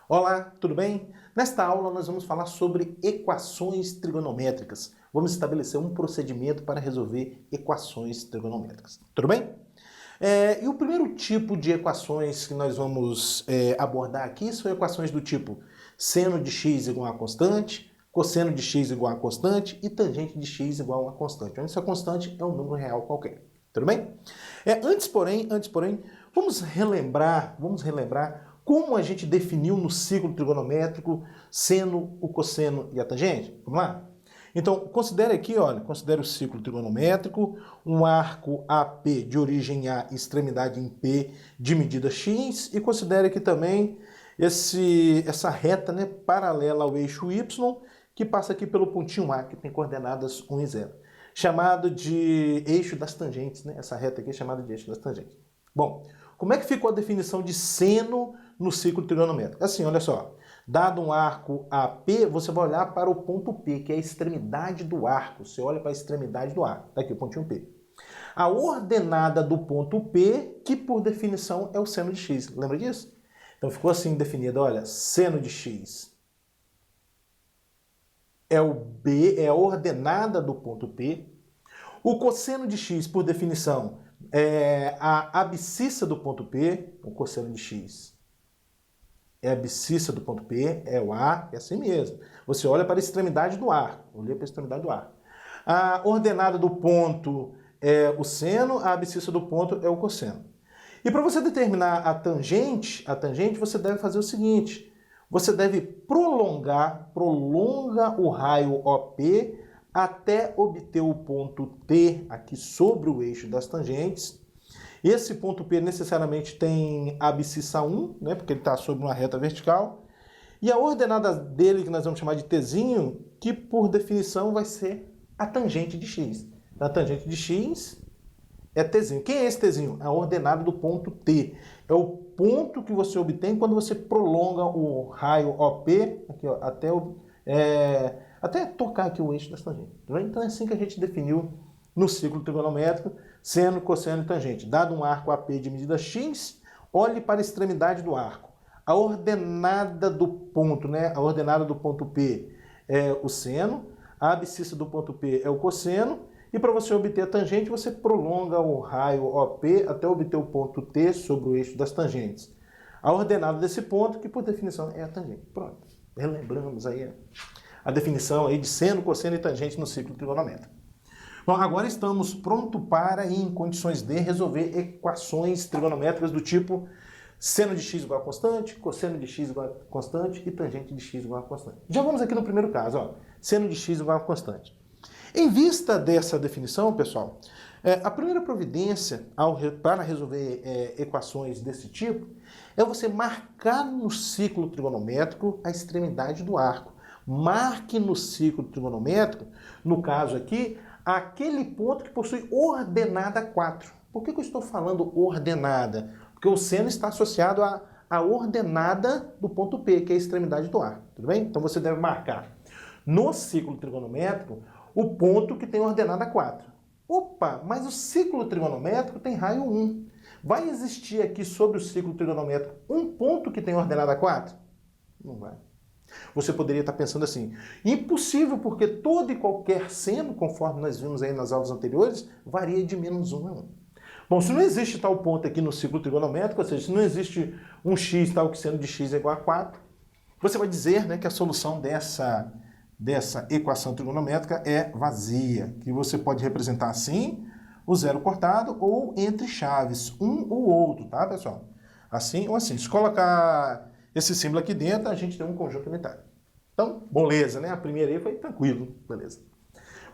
Olá, tudo bem? Nesta aula nós vamos falar sobre equações trigonométricas. Vamos estabelecer um procedimento para resolver equações trigonométricas. Tudo bem? E o primeiro tipo de equações que nós vamos abordar aqui são equações do tipo seno de x igual a constante, cosseno de x igual a constante e tangente de x igual a constante, onde essa constante é um número real qualquer. Tudo bem? Antes, porém, vamos relembrar como a gente definiu no ciclo trigonométrico seno, o cosseno e a tangente. Vamos lá? Então, considere aqui, olha, considere o ciclo trigonométrico, um arco AP de origem A e extremidade em P de medida x, e considere aqui também essa reta, né, paralela ao eixo Y, que passa aqui pelo pontinho A, que tem coordenadas 1 e 0. Chamado de eixo das tangentes, né? Essa reta aqui é chamada de eixo das tangentes. Bom, como é que ficou a definição de seno no ciclo trigonométrico? Assim, olha só. Dado um arco AP, você vai olhar para o ponto P, que é a extremidade do arco. Você olha para a extremidade do arco. Está aqui o pontinho P. A ordenada do ponto P, que por definição é o seno de x. Lembra disso? Então ficou assim definido, olha, seno de x é o B, é a ordenada do ponto P. O cosseno de x, por definição, é a abscissa do ponto P. O cosseno de x é a abscissa do ponto P, é o A, é assim mesmo. Você olha para a extremidade do arco. Olhei para a extremidade do arco. A ordenada do ponto é o seno, a abscissa do ponto é o cosseno. E para você determinar a tangente, você deve fazer o seguinte: você deve prolonga o raio OP até obter o ponto T aqui sobre o eixo das tangentes. Esse ponto P necessariamente tem a abscissa 1, né, porque ele está sobre uma reta vertical. E a ordenada dele, que nós vamos chamar de Tzinho, que por definição vai ser a tangente de x. A tangente de x é Tzinho. Quem é esse Tzinho? A ordenada do ponto T. É o ponto que você obtém quando você prolonga o raio OP aqui, ó, até tocar aqui o eixo das tangentes. Então é assim que a gente definiu no ciclo trigonométrico seno, cosseno e tangente. Dado um arco AP de medida x, olhe para a extremidade do arco. A ordenada do ponto, né? A ordenada do ponto P é o seno, a abscissa do ponto P é o cosseno, e para você obter a tangente, você prolonga o raio OP até obter o ponto T sobre o eixo das tangentes. A ordenada desse ponto, que por definição é a tangente. Pronto, relembramos aí a definição aí de seno, cosseno e tangente no ciclo trigonométrico. Bom, agora estamos prontos para, em condições de, resolver equações trigonométricas do tipo seno de x igual a constante, cosseno de x igual a constante e tangente de x igual a constante. Já vamos aqui no primeiro caso, ó, seno de x igual a constante. Em vista dessa definição, pessoal, a primeira providência para resolver equações desse tipo é você marcar no ciclo trigonométrico a extremidade do arco. Marque no ciclo trigonométrico, no caso aqui, aquele ponto que possui ordenada 4. Por que eu estou falando ordenada? Porque o seno está associado à ordenada do ponto P, que é a extremidade do arco. Tudo bem? Então você deve marcar no ciclo trigonométrico o ponto que tem ordenada 4. Opa, mas o ciclo trigonométrico tem raio 1. Vai existir aqui sobre o ciclo trigonométrico um ponto que tem ordenada 4? Não vai. Você poderia estar pensando assim, impossível, porque todo e qualquer seno, conforme nós vimos aí nas aulas anteriores, varia de menos 1 a 1. Bom, se não existe tal ponto aqui no ciclo trigonométrico, ou seja, se não existe um x tal que seno de x é igual a 4, você vai dizer, né, que a solução dessa equação trigonométrica é vazia, que você pode representar assim, o zero cortado, ou entre chaves, um ou outro, tá, pessoal? Assim ou assim. Se colocar esse símbolo aqui dentro, a gente tem um conjunto unitário. Então, beleza, né? A primeira aí foi tranquilo, beleza.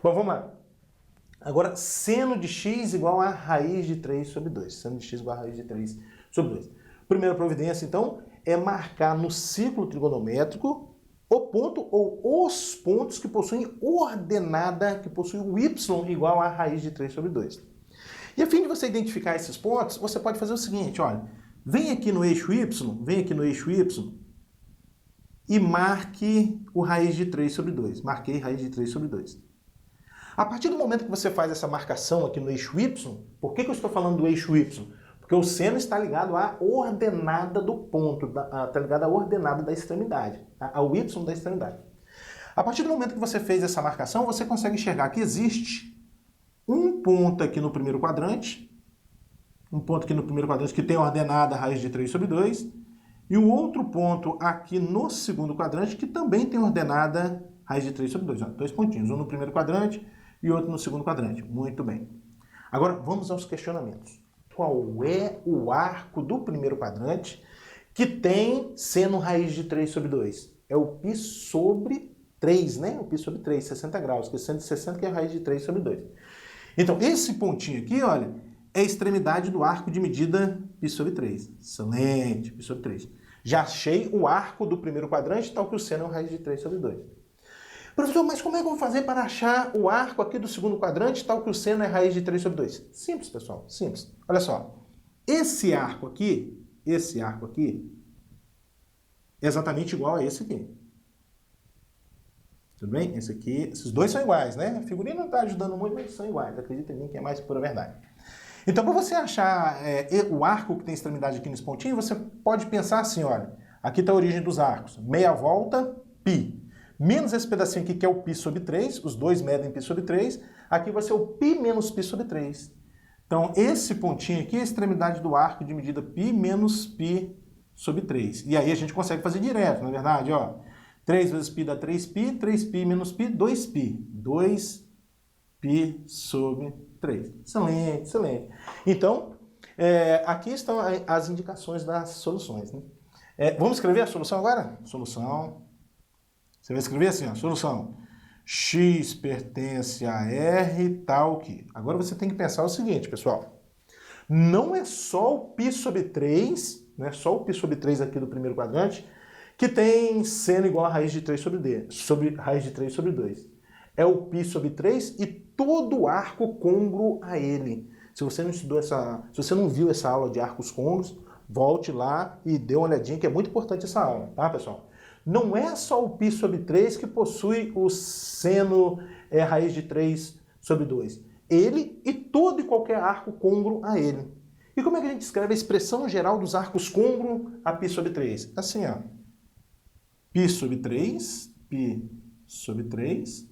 Bom, vamos lá. Agora, seno de x igual a raiz de 3 sobre 2. Seno de x igual a raiz de 3 sobre 2. Primeira providência, então, é marcar no ciclo trigonométrico o ponto ou os pontos que possuem ordenada, que possuem o y igual a raiz de 3 sobre 2. E a fim de você identificar esses pontos, você pode fazer o seguinte, olha, vem aqui no eixo y e marque o raiz de 3 sobre 2. Marquei raiz de 3 sobre 2. A partir do momento que você faz essa marcação aqui no eixo y, por que eu estou falando do eixo y? Porque o seno está ligado à ordenada do ponto, está ligado à ordenada da extremidade, tá? Ao y da extremidade. A partir do momento que você fez essa marcação, você consegue enxergar que existe um ponto aqui no primeiro quadrante, que tem ordenada raiz de 3 sobre 2, e o outro ponto aqui no segundo quadrante que também tem ordenada raiz de 3 sobre 2. Ó, 2 pontinhos, um no primeiro quadrante e outro no segundo quadrante. Muito bem. Agora vamos aos questionamentos. Qual é o arco do primeiro quadrante que tem seno raiz de 3 sobre 2? É o π sobre 3, né? O π sobre 3, 60 graus, que é 160, que é a raiz de 3 sobre 2. Então, esse pontinho aqui, olha, é a extremidade do arco de medida π sobre 3. Excelente, π sobre 3. Já achei o arco do primeiro quadrante, tal que o seno é raiz de 3 sobre 2. Professor, mas como é que eu vou fazer para achar o arco aqui do segundo quadrante, tal que o seno é raiz de 3 sobre 2? Simples, pessoal, simples. Olha só, esse arco aqui é exatamente igual a esse aqui. Tudo bem? Esse aqui, esses dois são iguais, né? A figurinha não está ajudando muito, mas são iguais. Acredita em mim que é mais pura verdade. Então, para você achar o arco que tem extremidade aqui nesse pontinho, você pode pensar assim, olha, aqui está a origem dos arcos, meia volta, π. Menos esse pedacinho aqui que é o π sobre 3, os dois medem π sobre 3, aqui vai ser o π menos π sobre 3. Então, esse pontinho aqui é a extremidade do arco de medida π menos π sobre 3. E aí a gente consegue fazer direto, na verdade, ó. 3 vezes π dá 3π, 3π menos π, 2π. 2π sobre 3. Excelente, excelente. Então, aqui estão as indicações das soluções, né? Vamos escrever a solução agora? Solução. Você vai escrever assim, ó, solução. X pertence a R tal que... Agora você tem que pensar o seguinte, pessoal. Não é só o π sobre 3, não é só o π sobre 3 aqui do primeiro quadrante, que tem seno igual a raiz de 3 sobre raiz de 3 sobre 2. É o π sobre 3 e todo o arco côngruo a ele. Se você não estudou se você não viu essa aula de arcos côngruos, volte lá e dê uma olhadinha, que é muito importante essa aula, tá, pessoal? Não é só o π sobre 3 que possui o seno raiz de 3 sobre 2. Ele e todo e qualquer arco côngruo a ele. E como é que a gente escreve a expressão geral dos arcos côngruo a π sobre 3? Assim, ó. π sobre 3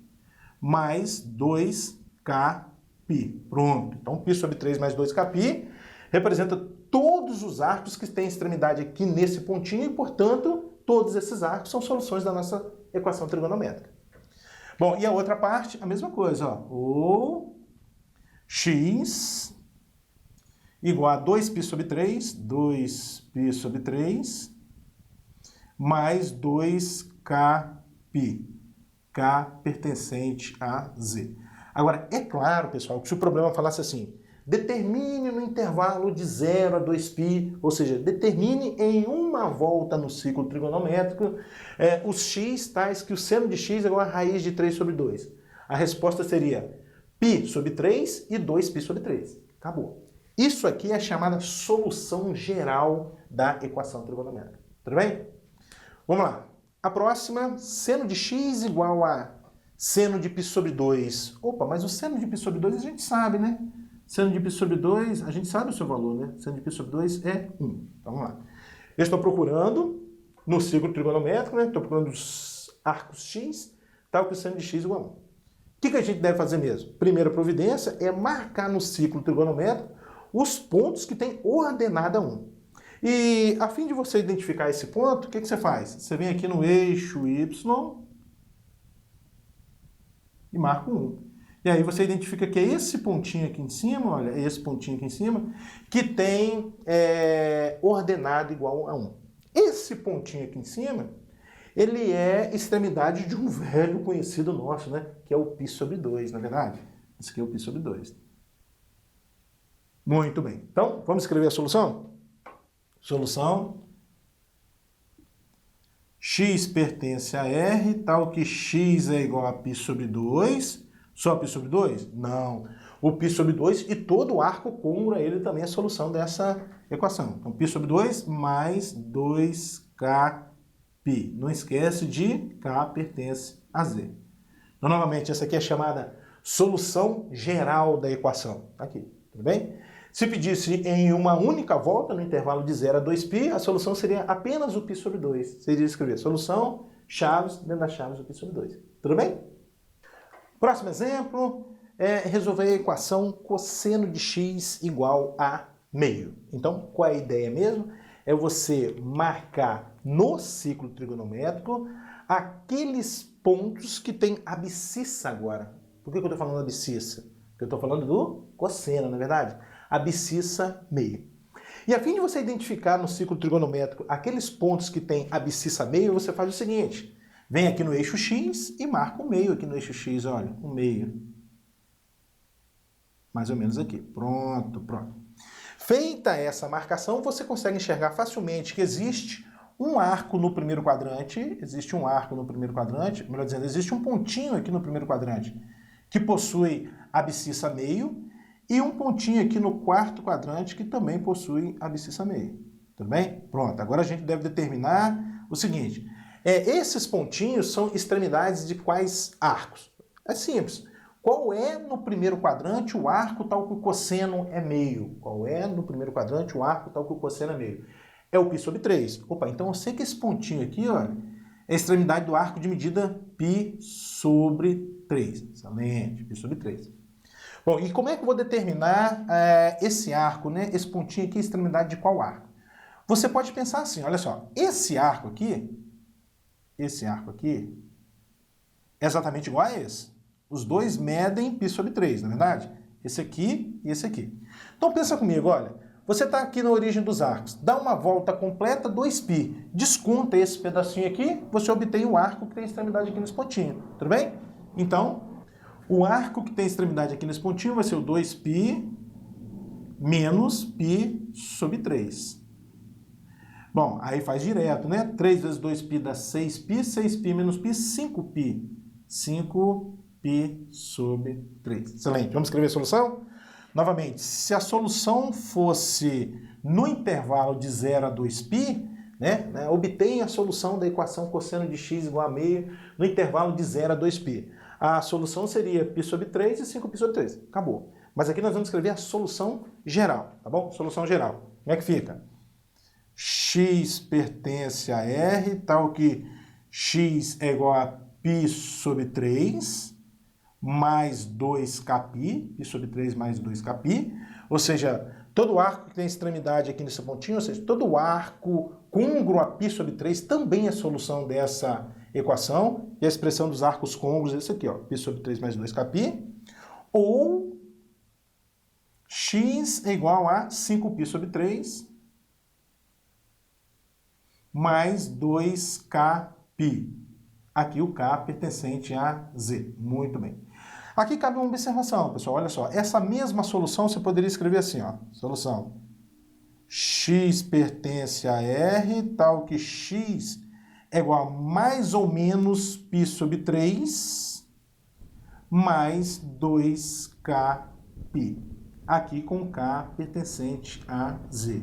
mais 2kπ. Pronto. Então, π sobre 3 mais 2kπ representa todos os arcos que têm extremidade aqui nesse pontinho e, portanto, todos esses arcos são soluções da nossa equação trigonométrica. Bom, e a outra parte, a mesma coisa, ó. O x igual a 2π sobre 3 mais 2kπ, k pertencente a z. Agora, é claro, pessoal, que se o problema falasse assim, determine no intervalo de 0 a 2π, ou seja, determine em uma volta no ciclo trigonométrico os x tais que o seno de x é igual a raiz de 3 sobre 2. A resposta seria π sobre 3 e 2π sobre 3. Acabou. Isso aqui é a chamada solução geral da equação trigonométrica. Tudo bem? Vamos lá. A próxima, seno de x igual a seno de π sobre 2. Opa, mas o seno de π sobre 2 a gente sabe, né? Seno de π sobre 2, a gente sabe o seu valor, né? Seno de π sobre 2 é 1. Então, vamos lá. Eu estou procurando no ciclo trigonométrico, né? Estou procurando os arcos x, tal que o seno de x igual a 1. O que a gente deve fazer mesmo? Primeira providência é marcar no ciclo trigonométrico os pontos que têm ordenada 1. E, a fim de você identificar esse ponto, o que você faz? Você vem aqui no eixo y e marca 1. E aí você identifica que é esse pontinho aqui em cima, olha, é esse pontinho aqui em cima, que tem ordenada igual a 1. Esse pontinho aqui em cima, ele é extremidade de um velho conhecido nosso, né? Que é o π sobre 2, na verdade. Esse aqui é o π sobre 2. Muito bem. Então, vamos escrever a solução? Solução. X pertence a R, tal que x é igual a π sobre 2. Só π sobre 2? Não. O π sobre 2 e todo o arco côngruo a ele também é a solução dessa equação. Então, π sobre 2 mais 2kπ. Não esquece de k pertence a z. Então, novamente, essa aqui é chamada solução geral da equação. Aqui, tudo bem? Se pedisse em uma única volta, no intervalo de 0 a 2π, a solução seria apenas o π sobre 2. Você iria escrever solução, chaves, dentro das chaves o π sobre 2. Tudo bem? Próximo exemplo é resolver a equação cosseno de x igual a meio. Então, qual é a ideia mesmo? É você marcar no ciclo trigonométrico aqueles pontos que tem abscissa agora. Por que eu estou falando abscissa? Porque eu estou falando do cosseno, não é verdade? Abscissa meio. E a fim de você identificar no ciclo trigonométrico aqueles pontos que tem abscissa meio, você faz o seguinte. Vem aqui no eixo x e marca um meio aqui no eixo x, olha, um meio. Mais ou menos aqui. Pronto, pronto. Feita essa marcação, você consegue enxergar facilmente que existe um arco no primeiro quadrante, melhor dizendo, existe um pontinho aqui no primeiro quadrante que possui abscissa meio e um pontinho aqui no quarto quadrante que também possui abscissa meio. Tudo bem? Pronto, agora a gente deve determinar o seguinte, esses pontinhos são extremidades de quais arcos? É simples. Qual é no primeiro quadrante o arco tal que o cosseno é meio? Qual é no primeiro quadrante o arco tal que o cosseno é meio? É o π sobre 3. Opa, então eu sei que esse pontinho aqui, olha, é a extremidade do arco de medida π sobre 3. Excelente, π sobre 3. Bom, e como é que eu vou determinar esse arco, né? Esse pontinho aqui é a extremidade de qual arco? Você pode pensar assim, olha só, esse arco aqui é exatamente igual a esse. Os dois medem π sobre 3, não é verdade? Esse aqui e esse aqui. Então pensa comigo, olha. Você está aqui na origem dos arcos. Dá uma volta completa, 2π. Desconta esse pedacinho aqui, você obtém o arco que tem extremidade aqui nesse pontinho. Tudo bem? Então, o arco que tem extremidade aqui nesse pontinho vai ser o 2π menos π sobre 3. Bom, aí faz direto, né? 3 vezes 2π dá 6π, 6π menos π, 5π. 5π sobre 3. Excelente. Vamos escrever a solução? Novamente, se a solução fosse no intervalo de 0 a 2π, né, obtenha a solução da equação cosseno de x igual a meio no intervalo de 0 a 2π. A solução seria π sobre 3 e 5π sobre 3. Acabou. Mas aqui nós vamos escrever a solução geral, tá bom? Solução geral. Como é que fica? X pertence a R, tal que x é igual a π sobre 3 mais 2kπ, π sobre 3 mais 2kπ, ou seja, todo arco que tem extremidade aqui nesse pontinho, ou seja, todo arco côngruo a π sobre 3 também é solução dessa equação, e a expressão dos arcos côngruos é esse aqui, ó, π sobre 3 mais 2kπ, ou x é igual a 5π sobre 3 mais 2kπ. Aqui o K pertencente a Z. Muito bem. Aqui cabe uma observação, pessoal. Olha só. Essa mesma solução você poderia escrever assim, ó. Solução. X pertence a R, tal que X é igual a mais ou menos π sobre 3 mais 2kπ. Aqui com K pertencente a Z.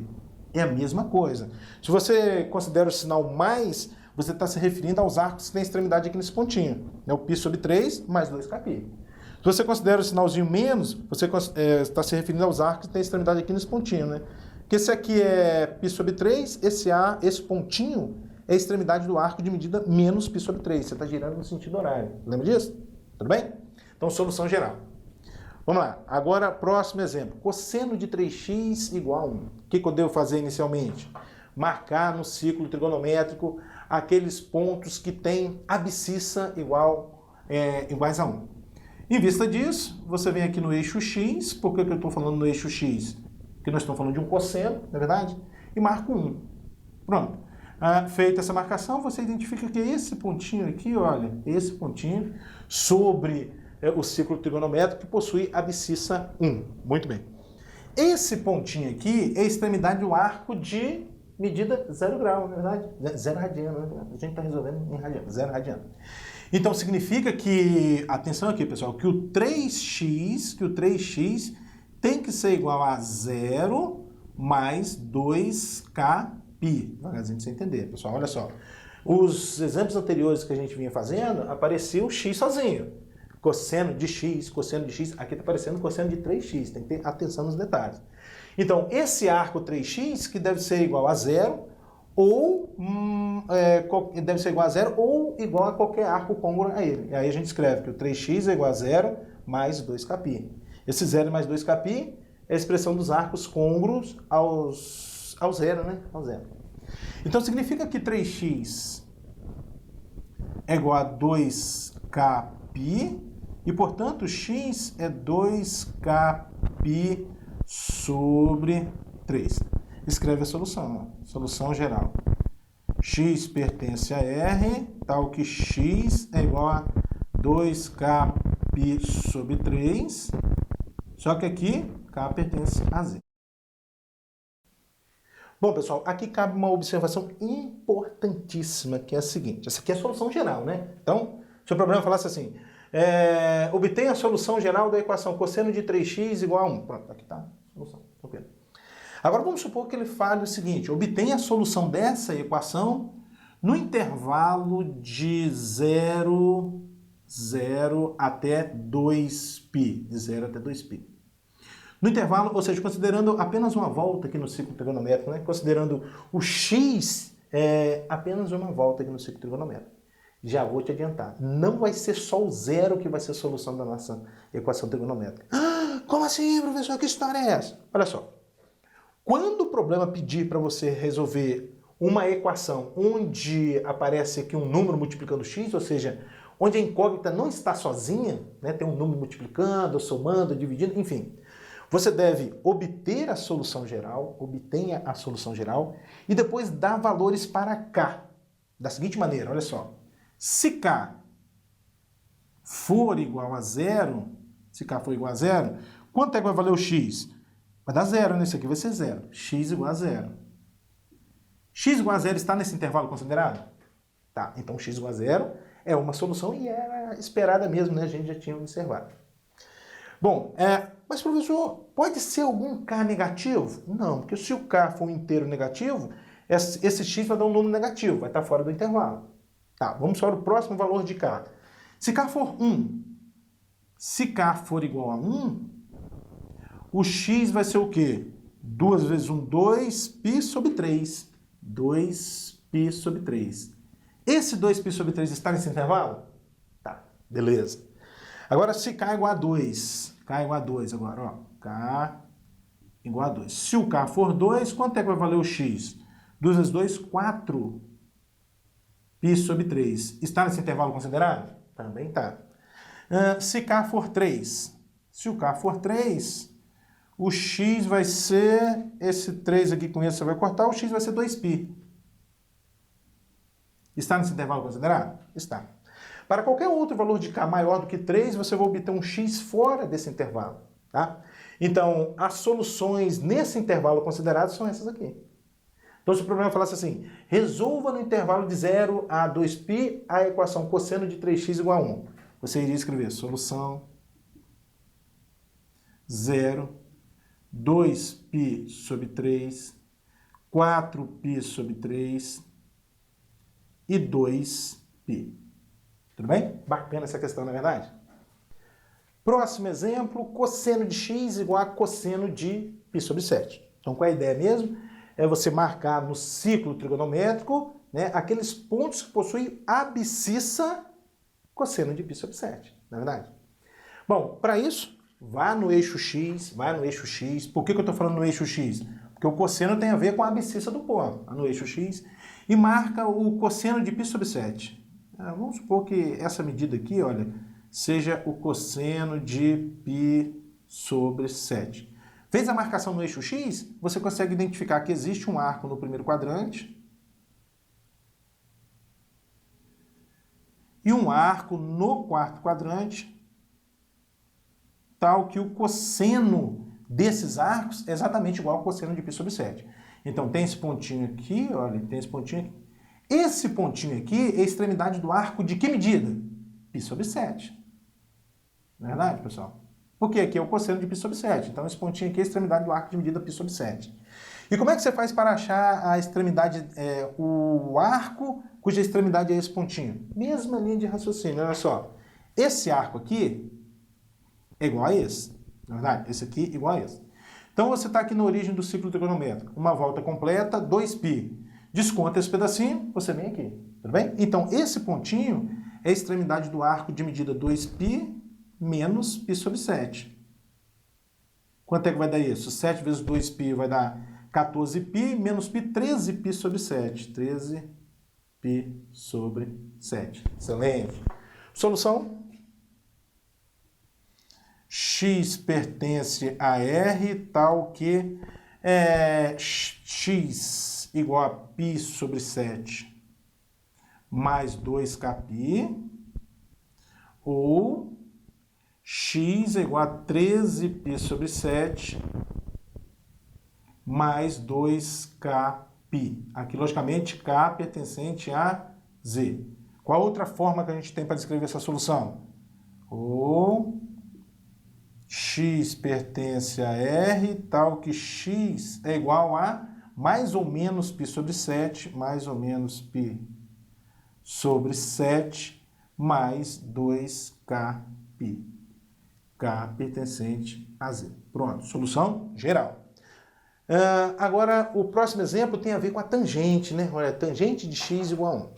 É a mesma coisa. Se você considera o sinal mais, você está se referindo aos arcos que têm extremidade aqui nesse pontinho. É o π sobre 3 mais 2kπ. Se você considera o sinalzinho menos, você está se referindo aos arcos que têm extremidade aqui nesse pontinho, né? Porque esse aqui é π sobre 3, esse pontinho é a extremidade do arco de medida menos π sobre 3. Você está girando no sentido horário. Lembra disso? Tudo bem? Então, solução geral. Vamos lá. Agora, próximo exemplo. Cosseno de 3x igual a 1. O que eu devo fazer inicialmente? Marcar no ciclo trigonométrico aqueles pontos que têm abscissa iguais a 1. Em vista disso, você vem aqui no eixo x. Por que eu estou falando no eixo x? Porque nós estamos falando de um cosseno, não é verdade? E marco 1. Pronto. Feita essa marcação, você identifica que esse pontinho aqui, olha, esse pontinho sobre o ciclo trigonométrico que possui abscissa 1. Muito bem. Esse pontinho aqui é a extremidade do arco de medida 0 grau, na verdade. 0 radiano, né? A gente está resolvendo em radiano, 0 radiano. Então, significa que, atenção aqui, pessoal, que o 3x tem que ser igual a 0 mais 2kπ. Devagarzinho pra você entender, pessoal. Olha só. Os exemplos anteriores que a gente vinha fazendo, apareceu o x sozinho. Cosseno de x, aqui está aparecendo cosseno de 3x. Tem que ter atenção nos detalhes. Então, esse arco 3x que deve ser igual a zero, ou deve ser igual a zero, ou igual a qualquer arco congruo a ele. E aí a gente escreve que o 3x é igual a zero mais 2κπ. Esse 0 mais 2κπ é a expressão dos arcos côngruos ao zero, né? Ao zero. Então, significa que 3x é igual a 2κπ, e, portanto, x é 2κπ sobre 3. Escreve a solução, ó. Solução geral. X pertence a R, tal que x é igual a 2κπ sobre 3, só que aqui k pertence a z. Bom, pessoal, aqui cabe uma observação importantíssima, que é a seguinte. Essa aqui é a solução geral, né? Então, se o problema falasse assim, obtenha a solução geral da equação cosseno de 3x igual a 1. Pronto, aqui está a solução. Tranquilo. Agora vamos supor que ele fale o seguinte, obtenha a solução dessa equação no intervalo de 0 até 2π. De 0 até 2π. No intervalo, ou seja, considerando apenas uma volta aqui no ciclo trigonométrico, né? Considerando o x apenas uma volta aqui no ciclo trigonométrico. Já vou te adiantar, não vai ser só o zero que vai ser a solução da nossa equação trigonométrica. Ah, como assim, professor? Que história é essa? Olha só, quando o problema pedir para você resolver uma equação onde aparece aqui um número multiplicando x, ou seja, onde a incógnita não está sozinha, né? Tem um número multiplicando, somando, dividindo, enfim, você deve obter a solução geral, obtenha a solução geral, e depois dar valores para k, da seguinte maneira, olha só. Se k for igual a zero, quanto é que vai valer o x? Vai dar zero, né? Isso aqui vai ser zero. X igual a zero. X igual a zero está nesse intervalo considerado? Tá, então x igual a zero é uma solução e era esperada mesmo, né? A gente já tinha observado. Bom, mas professor, pode ser algum k negativo? Não, porque se o k for um inteiro negativo, esse x vai dar um número negativo, vai estar fora do intervalo. Tá, vamos para o próximo valor de k. Se k for 1, se k for igual a 1, o x vai ser o quê? 2 vezes 1, 2π sobre 3. 2π sobre 3. Esse 2π sobre 3 está nesse intervalo? Tá, beleza. Agora, se k é igual a 2, k é igual a 2 agora, ó. K igual a 2. Se o k for 2, quanto é que vai valer o x? 2 vezes 2, 4 π sobre 3. Está nesse intervalo considerado? Também está. Se k for 3, se o k for 3, o x vai ser, esse 3 aqui com esse você vai cortar, o x vai ser 2π. Está nesse intervalo considerado? Está. Para qualquer outro valor de k maior do que 3, você vai obter um x fora desse intervalo. Tá? Então, as soluções nesse intervalo considerado são essas aqui. Então, se o problema falasse assim, resolva no intervalo de 0 a 2π a equação cosseno de 3x igual a 1. Você iria escrever solução 0, 2π sobre 3, 4π sobre 3 e 2π. Tudo bem? Bacana essa questão, não é verdade? Próximo exemplo, cosseno de x igual a cosseno de π sobre 7. Então, qual é a ideia mesmo? É você marcar no ciclo trigonométrico, né, aqueles pontos que possuem abscissa cosseno de π sobre 7, não é verdade? Bom, para isso, vá no eixo x. Por que eu estou falando no eixo x? Porque o cosseno tem a ver com a abscissa do ponto. Vá no eixo x e marca o cosseno de π sobre 7. Vamos supor que essa medida aqui, olha, seja o cosseno de π sobre 7. Fez a marcação no eixo x, você consegue identificar que existe um arco no primeiro quadrante e um arco no quarto quadrante, tal que o cosseno desses arcos é exatamente igual ao cosseno de π sobre 7. Então, tem esse pontinho aqui, olha, tem esse pontinho aqui. Esse pontinho aqui é a extremidade do arco de que medida? π sobre 7. Não é verdade, pessoal? Porque aqui é o cosseno de π sobre 7. Então, esse pontinho aqui é a extremidade do arco de medida π sobre 7. E como é que você faz para achar a extremidade, o arco cuja extremidade é esse pontinho? Mesma linha de raciocínio, olha só. Esse arco aqui é igual a esse, na verdade, esse aqui é igual a esse. Então você está aqui na origem do ciclo trigonométrico. Uma volta completa, 2π. Desconta esse pedacinho, você vem aqui. Tudo bem? Então esse pontinho é a extremidade do arco de medida 2π menos π sobre 7. Quanto é que vai dar isso? 7 vezes 2π vai dar 14π, menos π, 13π sobre 7. 13π sobre 7. Excelente. Solução? X pertence a R, tal que x igual a π sobre 7 mais 2kπ, ou x é igual a 13π sobre 7 mais 2kπ. Aqui, logicamente, k pertencente a z. Qual outra forma que a gente tem para descrever essa solução? Ou x pertence a R, tal que x é igual a mais ou menos π sobre 7, mais ou menos π sobre 7, mais 2kπ. K pertencente a Z. Pronto, solução geral. Agora, o próximo exemplo tem a ver com a tangente, né? Olha, tangente de x igual a 1.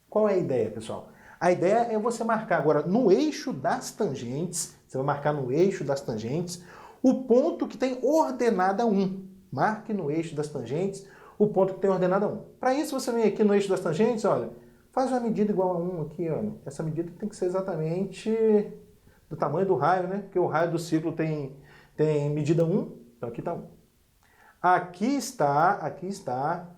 Qual é a ideia, pessoal? A ideia é você marcar agora no eixo das tangentes, você vai marcar no eixo das tangentes, o ponto que tem ordenada 1. Marque no eixo das tangentes o ponto que tem ordenada 1. Para isso, você vem aqui no eixo das tangentes, olha, faz uma medida igual a 1 aqui, olha. Essa medida tem que ser exatamente do tamanho do raio, né? Porque o raio do ciclo tem medida 1, então aqui está 1. Aqui está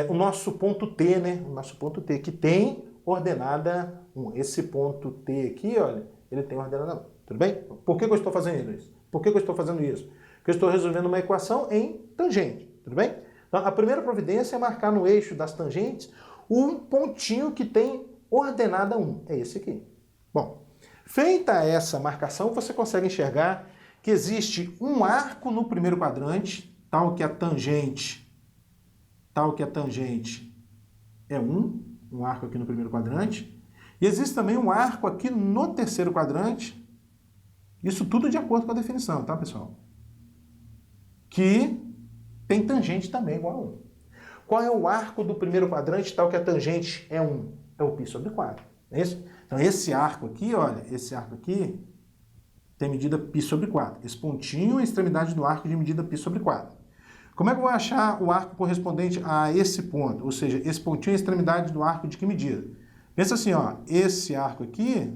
o nosso ponto T, né? O nosso ponto T, que tem ordenada 1. Esse ponto T aqui, olha, ele tem ordenada 1. Tudo bem? Por que eu estou fazendo isso? Por que eu estou fazendo isso? Porque eu estou resolvendo uma equação em tangente. Tudo bem? Então, a primeira providência é marcar no eixo das tangentes um pontinho que tem ordenada 1. É esse aqui. Bom, feita essa marcação, você consegue enxergar que existe um arco no primeiro quadrante, tal que a tangente é 1, um arco aqui no primeiro quadrante, e existe também um arco aqui no terceiro quadrante, isso tudo de acordo com a definição, tá, pessoal? Que tem tangente também igual a 1. Qual é o arco do primeiro quadrante, tal que a tangente é 1? É o π sobre 4, não é isso? Então esse arco aqui, olha, esse arco aqui tem medida π sobre 4. Esse pontinho é a extremidade do arco de medida π sobre 4. Como é que eu vou achar o arco correspondente a esse ponto? Ou seja, esse pontinho é a extremidade do arco de que medida? Pensa assim, ó, esse arco aqui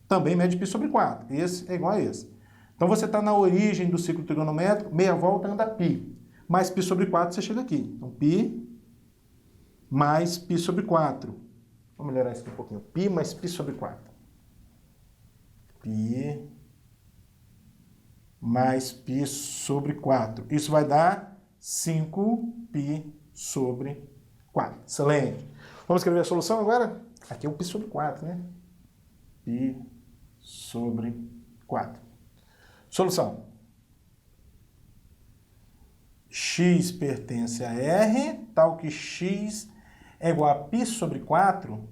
também mede π sobre 4. Esse é igual a esse. Então você está na origem do ciclo trigonométrico, meia volta anda π. Mais π sobre 4 você chega aqui. Então π mais π sobre 4. Vamos melhorar isso aqui um pouquinho. Π mais π sobre 4. π mais π sobre 4. Isso vai dar 5π sobre 4. Excelente. Vamos escrever a solução agora? Aqui é o π sobre 4, né? π sobre 4. Solução. X pertence a R, tal que x é igual a π sobre 4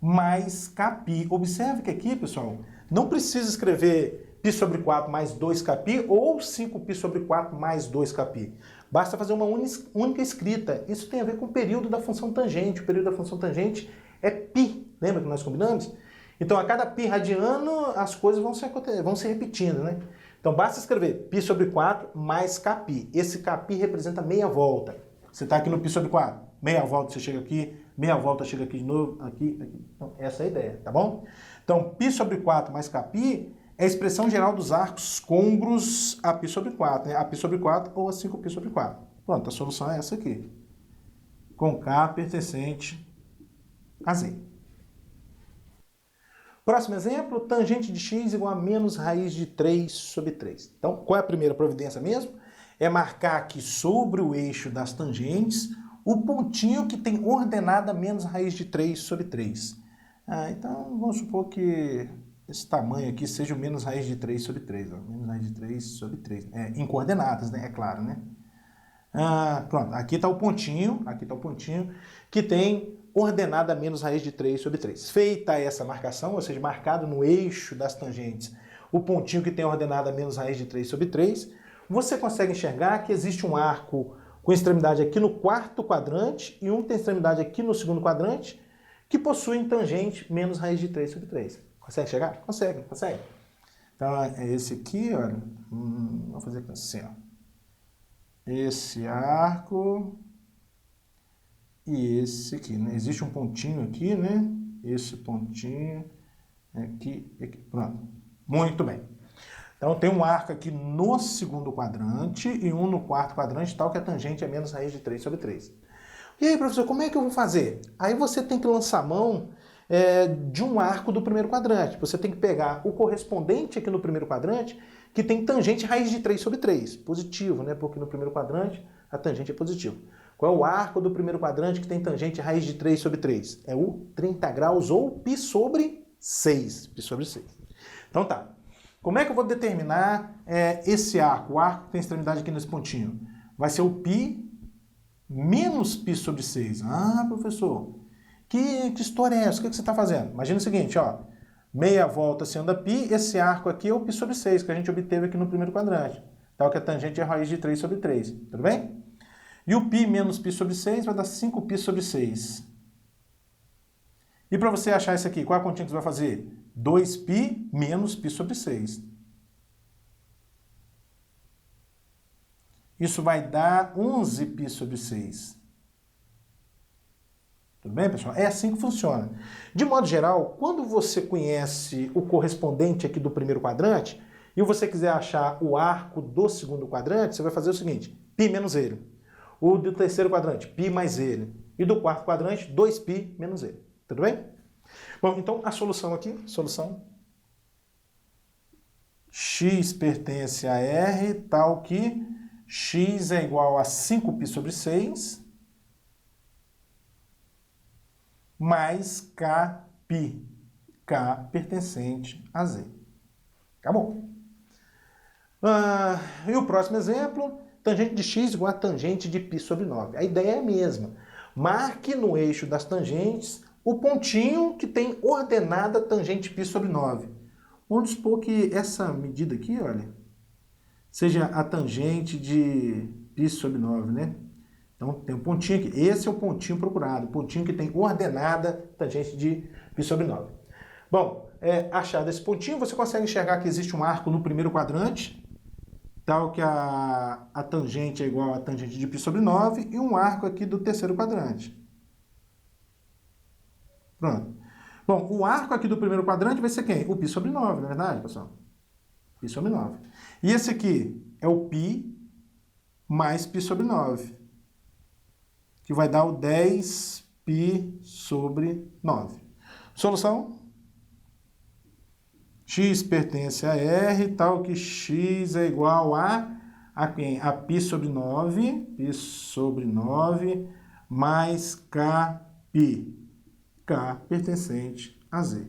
mais kπ. Observe que aqui, pessoal, não precisa escrever π sobre 4 mais 2kπ ou 5π sobre 4 mais 2kπ. Basta fazer uma única escrita. Isso tem a ver com o período da função tangente. O período da função tangente é π. Lembra que nós combinamos? Então, a cada π radiano, as coisas vão se repetindo, né? Então, basta escrever π sobre 4 mais kπ. Esse kπ representa meia volta. Você está aqui no π sobre 4. Meia volta, você chega aqui. Meia volta, chega aqui de novo. Aqui, aqui. Então, essa é a ideia, tá bom? Então, π sobre 4 mais kπ é a expressão geral dos arcos côngruos a π sobre 4. Né? A π sobre 4 ou a 5π sobre 4. Pronto, a solução é essa aqui. Com k pertencente a z. Próximo exemplo, tangente de x igual a menos raiz de 3 sobre 3. Então, qual é a primeira providência mesmo? É marcar aqui sobre o eixo das tangentes o pontinho que tem ordenada menos raiz de 3 sobre 3. Então, vamos supor que esse tamanho aqui seja o menos raiz de 3 sobre 3. Ó. Menos raiz de 3 sobre 3. Em coordenadas, né? É claro, né? Pronto, aqui está o pontinho que tem ordenada menos raiz de 3 sobre 3. Feita essa marcação, ou seja, marcado no eixo das tangentes, o pontinho que tem ordenada menos raiz de 3 sobre 3, você consegue enxergar que existe um arco com extremidade aqui no quarto quadrante e um tem extremidade aqui no segundo quadrante, que possuem tangente menos raiz de 3 sobre 3. Consegue enxergar? Consegue, consegue. Então, é esse aqui, olha. Vamos fazer assim, ó. Esse arco e esse aqui, né? Existe um pontinho aqui, né? Esse pontinho aqui, aqui. Pronto. Muito bem. Então, tem um arco aqui no segundo quadrante e um no quarto quadrante, tal que a tangente é menos raiz de 3 sobre 3. E aí, professor, como é que eu vou fazer? Aí você tem que lançar mão de um arco do primeiro quadrante. Você tem que pegar o correspondente aqui no primeiro quadrante, que tem tangente raiz de 3 sobre 3. Positivo, né? Porque no primeiro quadrante a tangente é positiva. Qual é o arco do primeiro quadrante que tem tangente raiz de 3 sobre 3? É o 30 graus ou π sobre 6. Π sobre 6. Então tá. Como é que eu vou determinar esse arco? O arco que tem extremidade aqui nesse pontinho. Vai ser o π menos π sobre 6. Ah, professor, que história é essa? O que você está fazendo? Imagina o seguinte, ó. Meia volta sendo a π, esse arco aqui é o π sobre 6, que a gente obteve aqui no primeiro quadrante. Tal que a tangente é a raiz de 3 sobre 3. Tudo bem? E o π menos π sobre 6 vai dar 5π sobre 6. E para você achar isso aqui, qual é a continha que você vai fazer? 2π menos π sobre 6. Isso vai dar 11π sobre 6. Tudo bem, pessoal? É assim que funciona. De modo geral, quando você conhece o correspondente aqui do primeiro quadrante e você quiser achar o arco do segundo quadrante, você vai fazer o seguinte, π menos ele. O do terceiro quadrante, π mais ele. E do quarto quadrante, 2π menos ele. Tudo bem? Bom, então a solução aqui, solução x pertence a R, tal que x é igual a 5π sobre 6 mais kπ, k pertencente a Z. Acabou. E o próximo exemplo, tangente de x igual a tangente de π sobre 9. A ideia é a mesma. Marque no eixo das tangentes o pontinho que tem ordenada tangente π sobre 9. Vamos supor que essa medida aqui, olha, seja a tangente de π sobre 9, né? Então, tem um pontinho aqui. Esse é o pontinho procurado, o pontinho que tem ordenada tangente de π sobre 9. Bom, achado esse pontinho, você consegue enxergar que existe um arco no primeiro quadrante, tal que a tangente é igual a tangente de π sobre 9, e um arco aqui do terceiro quadrante. Pronto. Bom, o arco aqui do primeiro quadrante vai ser quem? O π sobre 9, não é verdade, pessoal? Π sobre 9. E esse aqui é o π mais π sobre 9, que vai dar o 10π sobre 9. Solução? X pertence a R, tal que x é igual a quem? A π sobre 9, mais kπ. K pertencente a Z.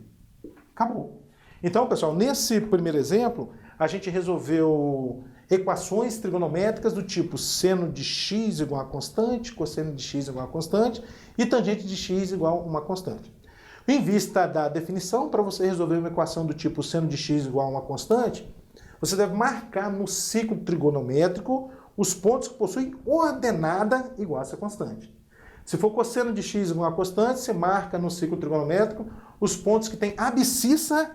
Acabou. Então, pessoal, nesse primeiro exemplo, a gente resolveu equações trigonométricas do tipo seno de x igual a constante, cosseno de x igual a constante e tangente de x igual a uma constante. Em vista da definição, para você resolver uma equação do tipo seno de x igual a uma constante, você deve marcar no ciclo trigonométrico os pontos que possuem ordenada igual a essa constante. Se for cosseno de x igual a constante, você marca no ciclo trigonométrico os pontos que têm abscissa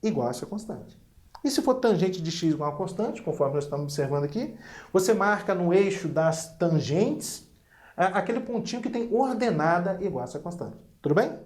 igual a essa constante. E se for tangente de x igual a constante, conforme nós estamos observando aqui, você marca no eixo das tangentes aquele pontinho que tem ordenada igual a essa constante. Tudo bem?